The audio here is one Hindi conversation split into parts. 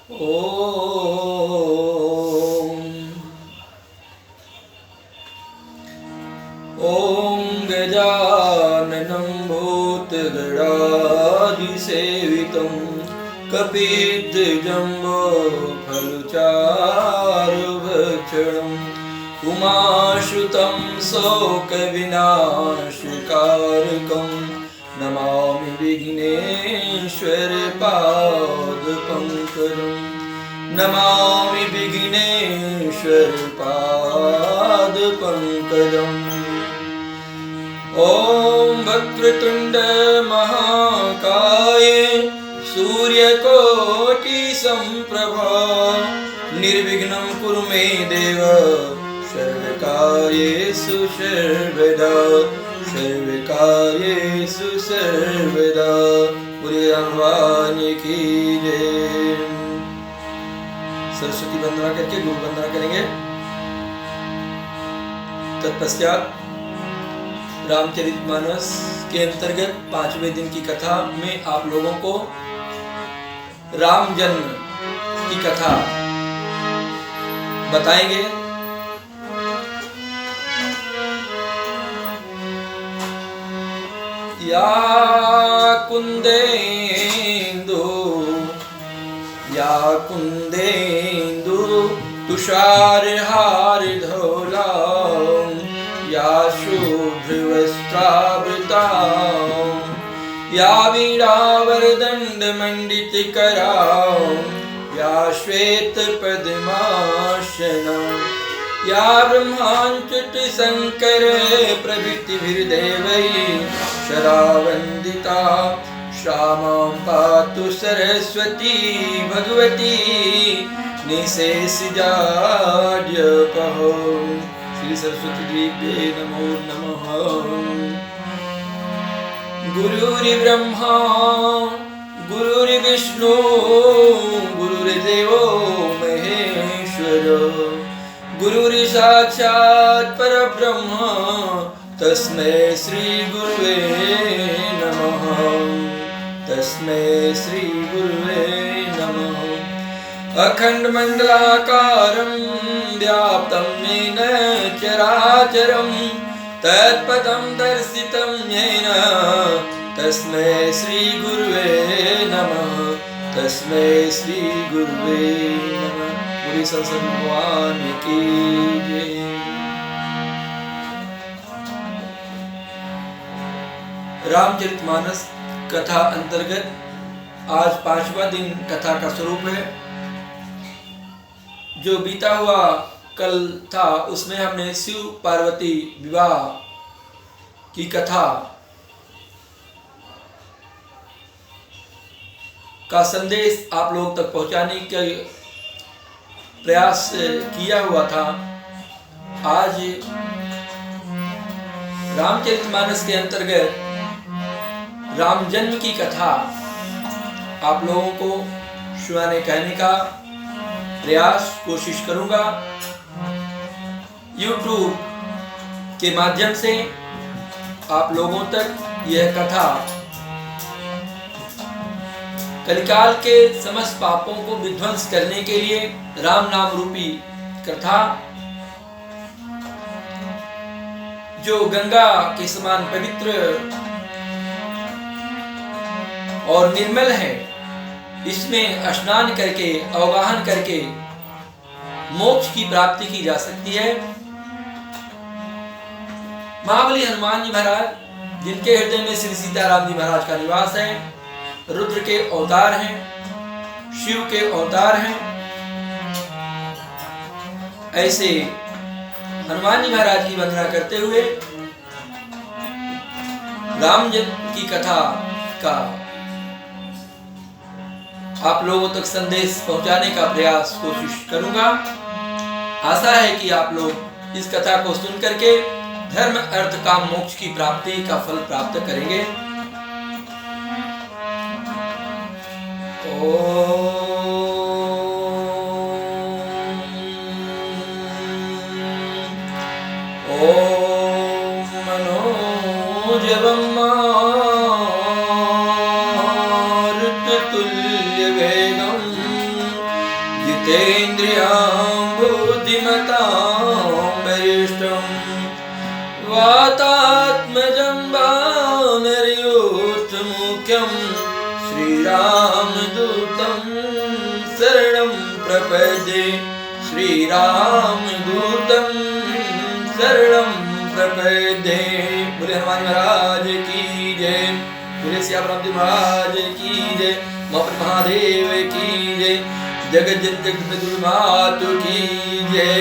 ॐ गजाननं भूतगणाधिसेवितं कपित्थजम्बोफलचारुभक्षणम् उमाश्रुतं शोकविनाशकारकं नमामि विघ्नेश्वरपादपङ्कजं नमामि विघ्नेश्वरपादपङ्कजम् ॐ वक्रतुण्ड महाकाय सूर्यकोटिसम्प्रभा निर्विघ्नं कुरु मे देव सर्वकार्येषु सर्वदा सर्वकार्येषु सर्वदा। पूरे भगवान की जय। सरस्वती वंदना करके गुरु वंदना करेंगे। तत्पश्चात रामचरितमानस के अंतर्गत 5वें दिन की कथा में आप लोगों को राम जन्म की कथा बताएंगे। या कुंदेन्दु तुषारहार धौला या शुभ्रवस्त्रावृता या वीणावरदण्डमण्डितकरा या श्वेतपद्मासना या ब्रह्माच्युतशङ्कर प्रभृतिभिर्देवैः शरावन्दिता श्यामां पातु सरस्वती भगवती निशेषजाड्यपः। श्री सरस्वती देव्यै नमो नमः। गुरुर्ब्रह्मा गुरुर्विष्णु गुरुर्देवो महेश्वर गुरुर्साक्षात् परब्रह्म तस्मै श्री गुरुवे नमः। तस्मै श्री गुरुवे नमः। अखण्डमण्डलाकारं व्याप्तं येन चराचरं तत्पदं दर्शितं येन तस्मै श्री गुरुवे नमः। तस्मै श्री गुरुवे नमः। पूरी संसद भगवान की जय। रामचरितमानस कथा अंतर्गत आज 5वां दिन कथा का स्वरूप है। जो बीता हुआ कल था उसमें हमने शिव पार्वती विवाह की कथा का संदेश आप लोग तक पहुंचाने के प्रयास किया हुआ था। आज रामचरितमानस के अंतर्गत राम जन्म की कथा आप लोगों को सुनाने कहने का प्रयास कोशिश करूंगा। YouTube के माध्यम से आप लोगों तक यह कथा कलिकाल के समस्त पापों को विध्वंस करने के लिए राम नाम रूपी कथा जो गंगा के समान पवित्र और निर्मल है, इसमें स्नान करके अवगाहन करके मोक्ष की प्राप्ति की जा सकती है। महाबली हनुमान जी महाराज जिनके हृदय में श्री सीताराम जी महाराज का निवास है, रुद्र के अवतार हैं, शिव के अवतार हैं, ऐसे हनुमान जी महाराज की वंदना करते हुए राम जन्म की कथा का आप लोगों तक संदेश पहुंचाने का प्रयास कोशिश करूंगा। आशा है कि आप लोग इस कथा को सुन करके धर्म अर्थ काम मोक्ष की प्राप्ति का फल प्राप्त करेंगे। ओम मनोजवं मारुततुल्यवेगं वातात्मजं वानरयूथमुख्यं श्रीरामदूतं शरणं प्रपद्ये श्रीरामदूतं शरणं प्रपद्ये। बोले हनुमान महाराज की जय, बोले श्याम राम जी महाराज की जय, महादेव की जय, जगत जनक मातु की जय।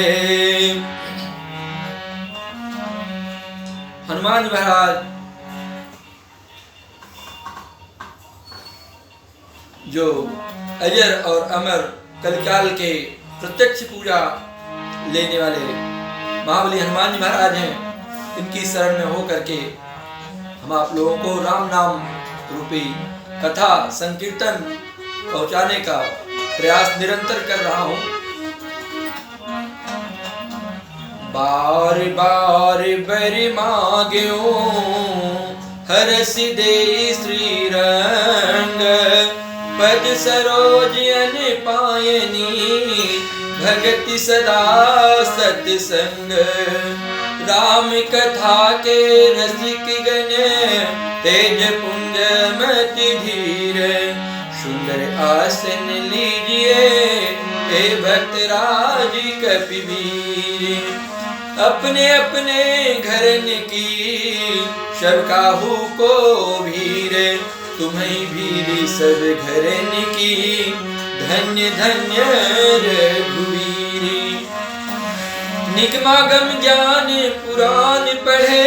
हनुमान महाराज जो अजर और अमर कलिकाल के प्रत्यक्ष पूजा लेने वाले महाबली हनुमान जी महाराज हैं, इनकी शरण में हो करके हम आप लोगों को राम नाम रूपी कथा संकीर्तन पहुंचाने का प्रयास निरंतर कर रहा हूं। बार बार बर मांग्यो हरस दे श्री रंग, पद सरोज अन पायनी भगति सदा सत्संग। राम कथा के रसिक गण तेज पुंज मति धीर, सुंदर आसन लीजिए हे भक्त राज कपिवीर। अपने अपने घरन की सब काहू को भीर, तुम्हें भीर सब घरन की धन्य धन्य रघुवीर। निगमागम ज्ञान पुराण पढ़े,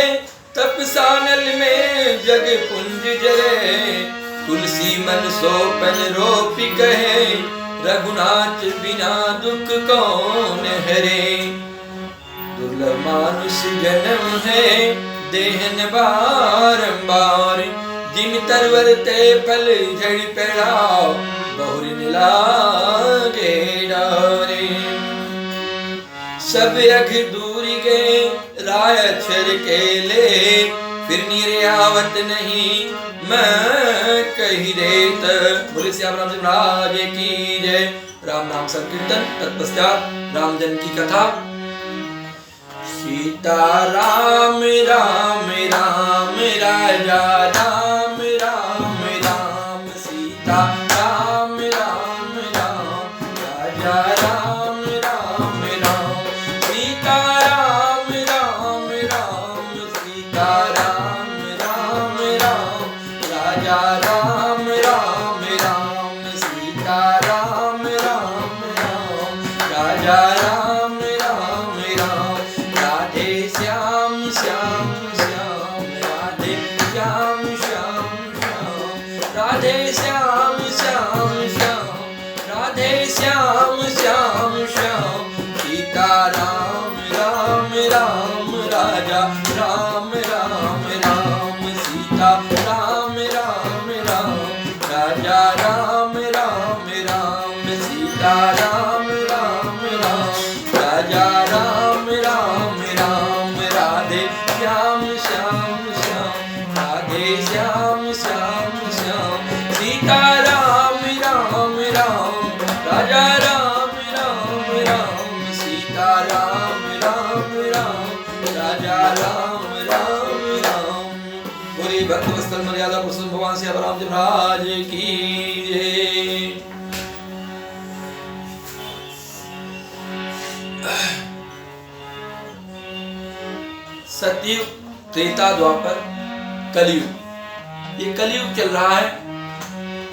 तपसानल में जग पुंज जरे। तुलसी मन सोपन रोपी कहे, रघुनाथ बिना दुख कौन हरे। दुर्लभ मानुष जन्म है देहन बारंबार, जिम तरवर ते पल झड़ पड़ा बहुरिन लागे डारे। सब अघ दूरी गए राय अक्षर के ले, फिर निर्यावत नहीं मैं कही देत। बोले श्याम राम जी महाराज की जय। राम नाम संकीर्तन तत्पश्चात राम जन की कथा। सीता राम राम राम राजा राम राम राम, सीता राम राम राम राजा राम राम राम, सीता राम राम राम, सीता राम राम राम राजा राम राम राम, सीता राम राम राम राजा राम राम राम। राधे श्याम श्याम श्याम, राधे श्याम श्याम श्याम, राधे श्याम श्याम श्याम, राधे श्याम श्याम श्याम। सीता राम राम राम राजा राम राम राम, सीता राम राम राम राजा राम राम राम, सीता राम राम राम राजा राम राम राम। राधे श्याम श्याम श्याम, राधे श्याम श्याम श्याम, सीता राम राम राम राजा राम राम राम, सीता राम राम राम राजा राम राम राम। बोले भक्त वत्सल मर्यादा पुरुषोत्तम भगवान श्री राम जी महाराज की जय। सतयुग, त्रेता, द्वापर, कलयुग, ये कलयुग चल रहा है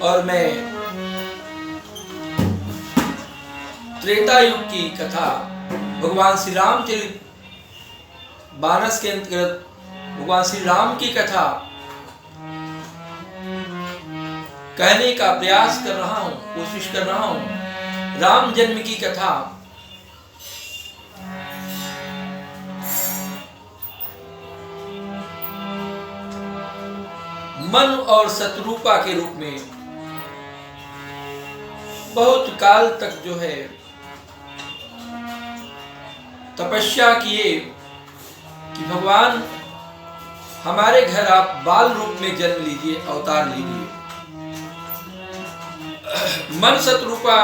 और मैं त्रेता युग की कथा भगवान श्री रामचरित मानस के अंतर्गत भगवान श्री राम की कथा कहने का प्रयास कर रहा हूं, कोशिश कर रहा हूं। राम जन्म की कथा मनु और शत्रुपा के रूप में बहुत काल तक जो है तपस्या किए कि भगवान हमारे घर आप बाल रूप में जन्म लीजिए, अवतार लीजिए। मन शत्रुपा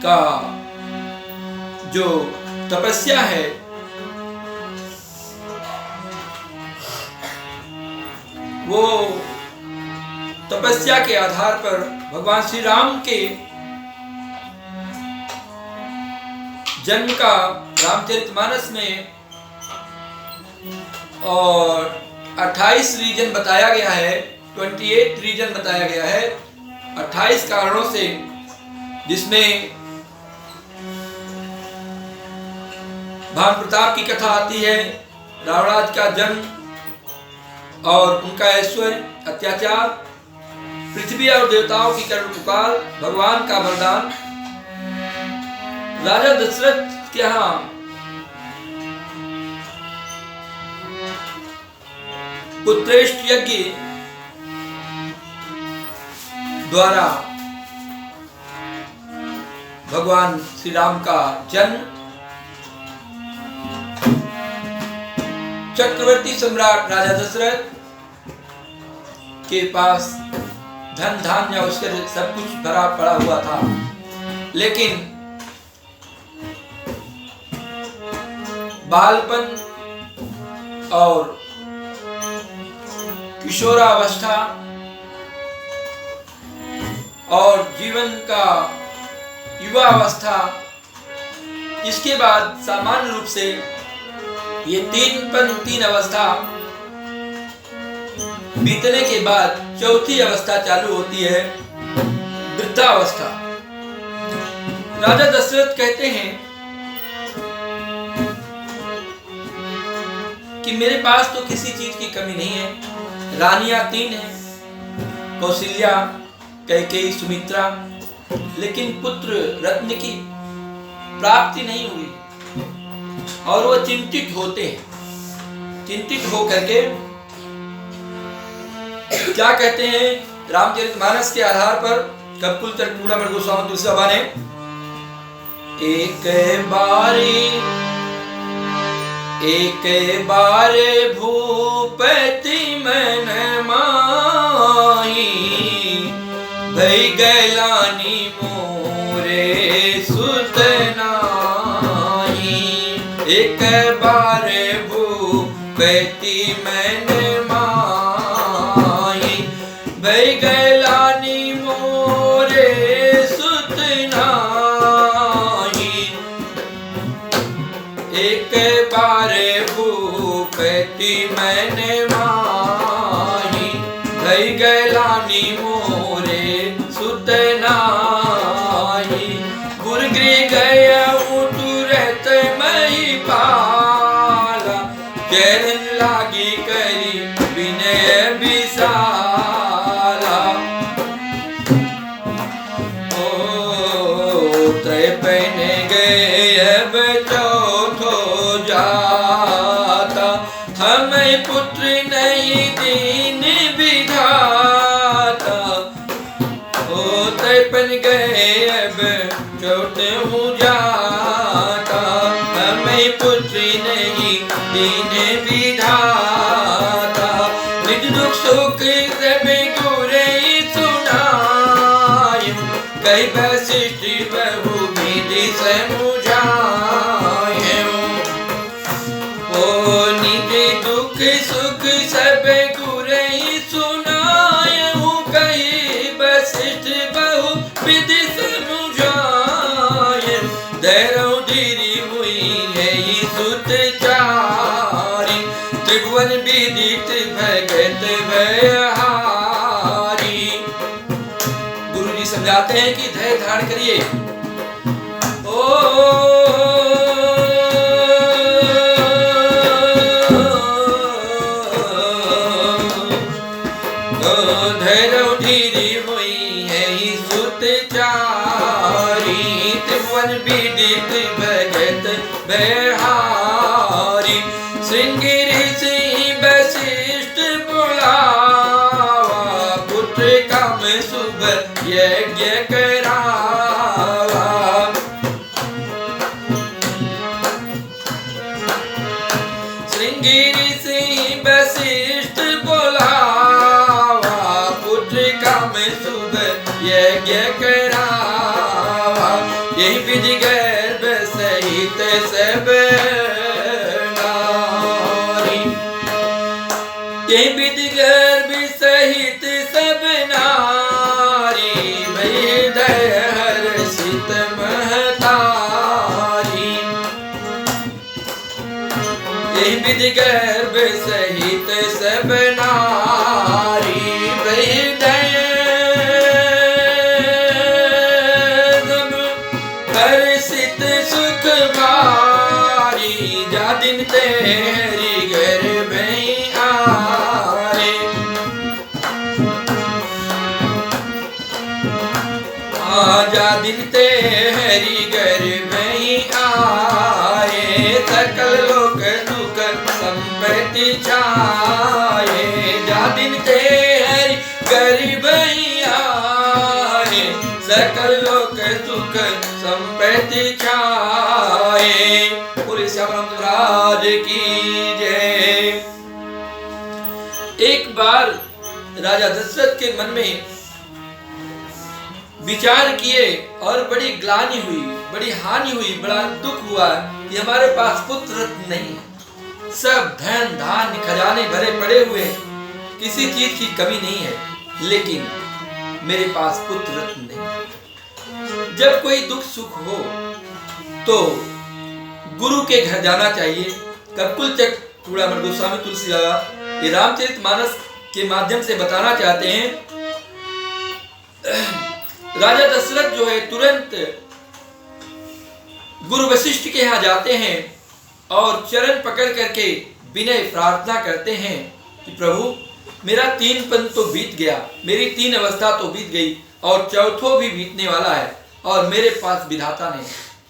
का जो तपस्या है वो तपस्या के आधार पर भगवान श्री राम के जन्म का रामचरितमानस में और 28 रीजन बताया गया है, 28 रीजन बताया गया है, 28 कारणों से, जिसमें भानु प्रताप की कथा आती है, रावणाज का जन्म और उनका ऐश्वर्य, अत्याचार, पृथ्वी और देवताओं की करुण पुकार, भगवान का वरदान, राजा दशरथ के यहाँ पुत्रेष्ठ यज्ञ द्वारा भगवान श्री राम का जन्म, चक्रवर्ती सम्राट राजा दशरथ के पास धन धान्य ऐश्वर्य सब कुछ भरा पड़ा हुआ था, लेकिन बालपन और किशोरावस्था और जीवन का युवावस्था, इसके बाद सामान्य रूप से ये तीन अवस्था बीतने के बाद चौथी अवस्था चालू होती है, वृद्धावस्था। राजा दशरथ कहते हैं कि मेरे पास तो किसी चीज की कमी नहीं है, रानियां 3 हैं, कौशल्या, कैकेयी, सुमित्रा, लेकिन पुत्र रत्न की प्राप्ति नहीं हुई और वो चिंतित होते हैं। चिंतित होकर के क्या कहते हैं रामचरितमानस के आधार पर कपिल चूड़ामणि गोस्वामी तुलसी बाबा ने, एक बारे भूपति मन माही, भई गैलानी मोरे सुत नाही। एक बारे भूपति मन माही, भई गैलानी मोरे सुत नाही। एक बारे भूपति मन माही, भई गैलानी मोरे सुत नाही। गुरगृह गया तुरत मही पाला, चरण लागी करी विनय विशाला। ओ तृपन गए अब चौथो जाता, हमें पुत्र नहीं दीन विधाता। ओ तृपन गए अब चौथो जाता, हमें पुत्र नहीं दीन विधाता। निज दुख सुख सब गुरे सुनाय, कई वशिष्ठ बहु विधि समुझाय। ओ निज दुख सुख सब गुरे सुनाय, कई वशिष्ठ बहु विधि समुझाय। धैर्य धीरी हुई है सुत चारी, त्रिभुवन विदित भगत भयहारी। गुरु जी समझाते हैं कि धैर्य धारण करिए। धैर्य धीरी हुई है सुत चारी, त्रिभुवन विदित भगत भयहारी। श्रृंगिरि सिंह वशिष्ठ बुलावा, पुत्र काम शुभ यज्ञ करावा। श्रृंगिरि सिंह वशिष्ठ बुलावा, पुत्र काम शुभ यज्ञ करावा। यही विधि गर्भ सहित सब नारी। यही विधि गर्भ सहित सब नारी, हृदय हर्षित महतारी। यही विधि गर्भ सहित सब नारी, हृदय हर्षित सुख भारी। जा दिन तेरी गर्भ आए, जा दिन तेरी गर्भ आए। सकल लोक सुख संपत्ति छाए, जा दिन तेरी गर्भ आए। सकल लोक सुख संपत्ति छाए। पूरे श्याम राज की जय। एक बार राजा दशरथ के मन में विचार किए और बड़ी ग्लानि हुई, बड़ी हानि हुई, बड़ा दुख हुआ कि हमारे पास पुत्र रत्न नहीं है। सब धन धान्य खजाने भरे पड़े हुए, किसी चीज की कमी नहीं है, लेकिन मेरे पास पुत्र रत्न नहीं। जब कोई दुख सुख हो तो गुरु के घर जाना चाहिए। कपिल चूड़ामणि गोस्वामी तुलसी बाबा ये रामचरितमानस के माध्यम से बताना चाहते हैं। राजा दशरथ जो है तुरंत गुरु वशिष्ठ के यहाँ जाते हैं और चरण पकड़ करके विनय प्रार्थना करते हैं कि प्रभु मेरा 3 पन तो बीत गया, मेरी 3 अवस्था तो बीत गई और चौथो भी बीतने वाला है, और मेरे पास विधाता ने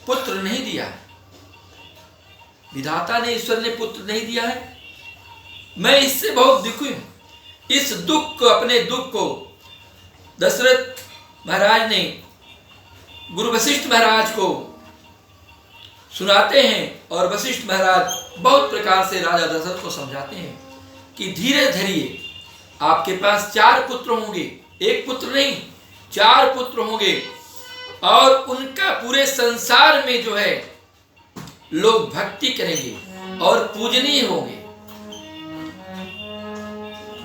पुत्र नहीं दिया है। विधाता ने, ईश्वर ने पुत्र नहीं दिया है। मैं इससे बहुत दुखी हूं। इस दुख को, अपने दुख को दशरथ महाराज ने गुरु वशिष्ठ महाराज को सुनाते हैं और वशिष्ठ महाराज बहुत प्रकार से राजा दशरथ को समझाते हैं कि धीरे धीरे आपके पास 4 पुत्र होंगे, 1 पुत्र नहीं 4 पुत्र होंगे, और उनका पूरे संसार में जो है लोग भक्ति करेंगे और पूजनीय होंगे।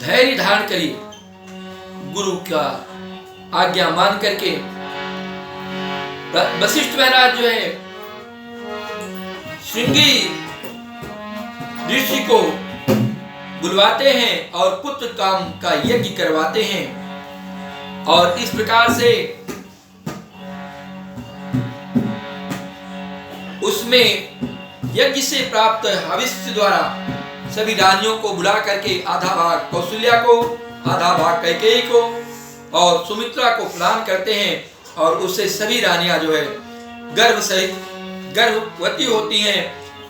धैर्य धारण करिए। गुरु का आज्ञा मान करके वशिष्ठ महाराज जो है श्रृंगी ऋषि को बुलवाते हैं और पुत्र काम का यज्ञ करवाते हैं, और इस प्रकार से उसमें यज्ञ से प्राप्त हविष्य द्वारा सभी रानियों को बुला करके आधा भाग कौशल्या को, आधा भाग कैकेयी को और सुमित्रा को प्रदान करते हैं, और उससे सभी रानियां जो है गर्भ सहित गर्भवती होती हैं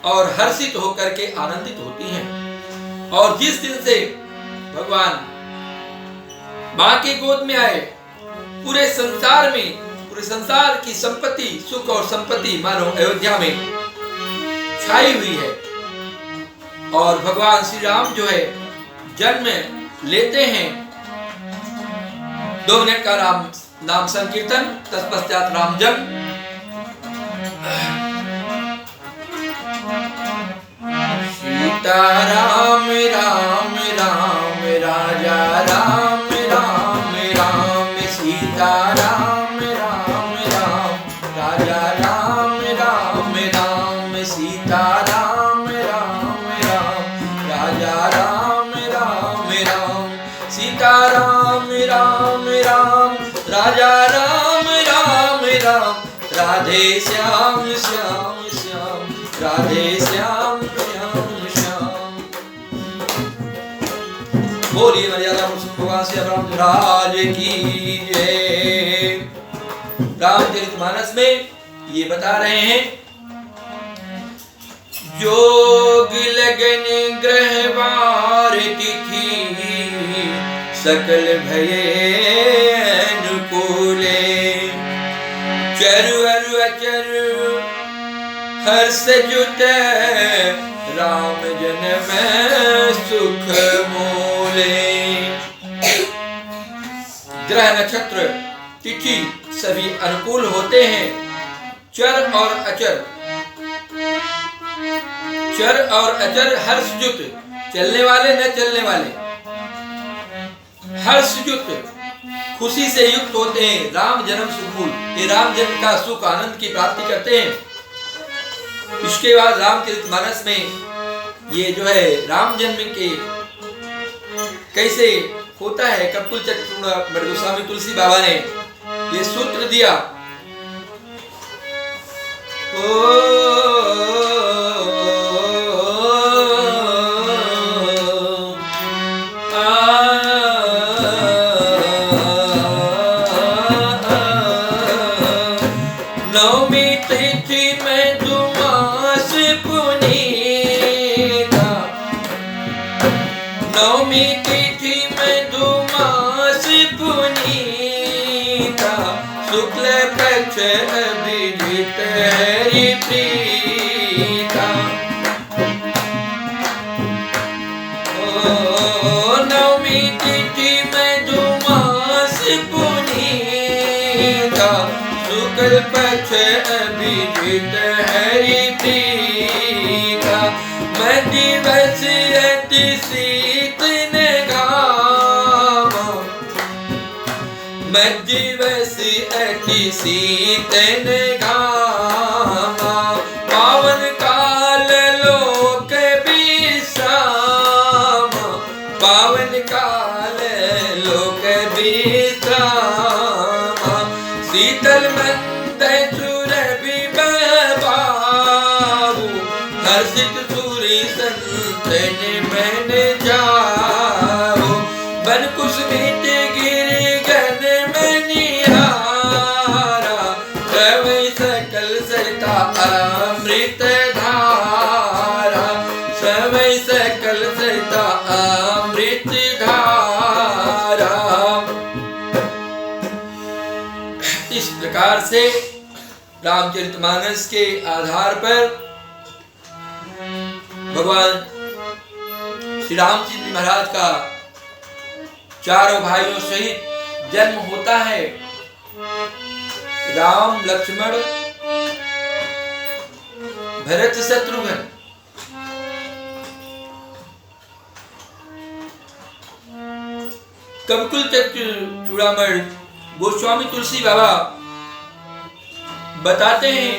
और हर्षित होकर के आनंदित होती हैं। और जिस दिन से भगवान मां के गोद में आए, पूरे संसार में, पूरे संसार की संपत्ति, सुख और संपत्ति मानो अयोध्या में छाई हुई है। और भगवान श्री राम जो है जन्म लेते हैं। 2 मिनट का नाम संकीर्तन, तत्पश्चात राम जन्म। सीता राम राम राम राजा राम राम राम। सीता राम राम राम राजा राम राम राम। सीता राम राम राम राजा राम राम राम। सीता राम राम राम राजा राम राम राम। राधे श्याम श्याम श्याम, राधे श्याम श्याम श्याम। बोलिए मर्यादा भगवान श्री रामचंद्र की जय। रामचरितमानस में ये बता रहे हैं, जोग लगन ग्रहवार तिथि सकल भये अनुकूले। चरु अरु अचरु हर्ष जुट राम जन्म सुख मूले। ग्रह नक्षत्र तिथि सभी अनुकूल होते हैं। चर और अचर चर और अचर हर्षयुत, चलने वाले न चलने वाले, हर्षयुत खुशी से युक्त होते हैं। राम जन्म सुखूल, ये राम जन्म का सुख आनंद की प्राप्ति करते हैं। इसके बाद रामचरितमानस में ये जो है राम जन्म के कैसे होता है, कपिल चक्रवर्ती गोस्वामी तुलसी बाबा ने ये सूत्र दिया। नवमी तिथि में दुमास पुनीता, नवमी तिथि में दुमास पुनीता, शुक्ल पक्ष अभिजित हरि प्रीता। नवमी तिथि में दुमास पुनीता, शुक्ल पक्ष अभिजित हरि प्रीता। मैं दिवस अति शीतल घामा, मैं दिवस अति शीतल घामा, पावन काल लोक विश्राम, पावन काल लोक विश्राम। शीतल मंद सुरभि बाबू, हर्षित सूरी संतन मन जाओ। बन कुसुमित गिरि गन मनिहारा, सवै सकल सरिता अमृत धारा, सवै सकल सरिता अमृत धारा। इस प्रकार से रामचरितमानस के आधार पर भगवान श्री रामचंद्र जी महाराज का चारों भाइयों सहित जन्म होता है। राम, लक्ष्मण, भरत, शत्रुघ्न। कपिल चूड़ामणि गोस्वामी तुलसी बाबा बताते हैं,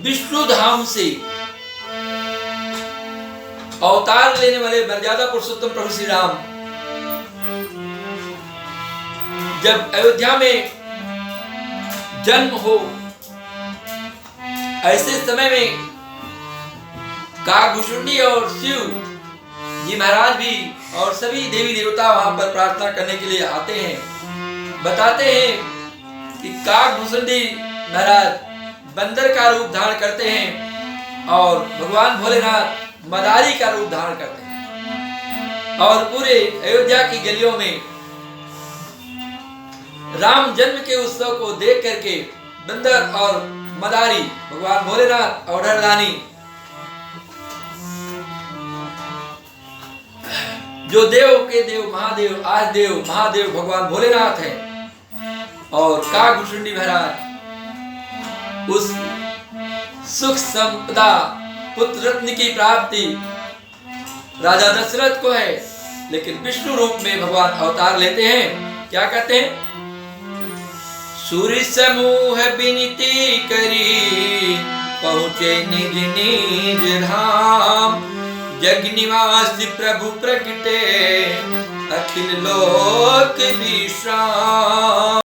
विष्णु धाम से अवतार लेने वाले मर्यादा पुरुषोत्तम प्रभु श्री राम जब अयोध्या में जन्म हो, ऐसे समय में काकभूषुंडी और शिव जी महाराज भी और सभी देवी देवता वहां पर प्रार्थना करने के लिए आते हैं। बताते हैं कि काकभूषुंडी महाराज बंदर का रूप धारण करते हैं और भगवान भोलेनाथ मदारी का रूप धारण करते हैं और पूरे अयोध्या की गलियों में राम जन्म के उत्सव को देख करके बंदर और मदारी, भगवान भोलेनाथ और हरदानी, जो देव के देव महादेव, आज देव महादेव भगवान भोलेनाथ हैं, और काकभूषुंडी महाराज उस सुख संपदा पुत्र रत्न की प्राप्ति राजा दशरथ को है, लेकिन विष्णु रूप में भगवान अवतार लेते हैं। क्या कहते हैं? सूर्य समूह विनती करी, पहुँचे निज निज धाम, जग निवासी प्रभु प्रगटे, अखिल लोक विश्राम।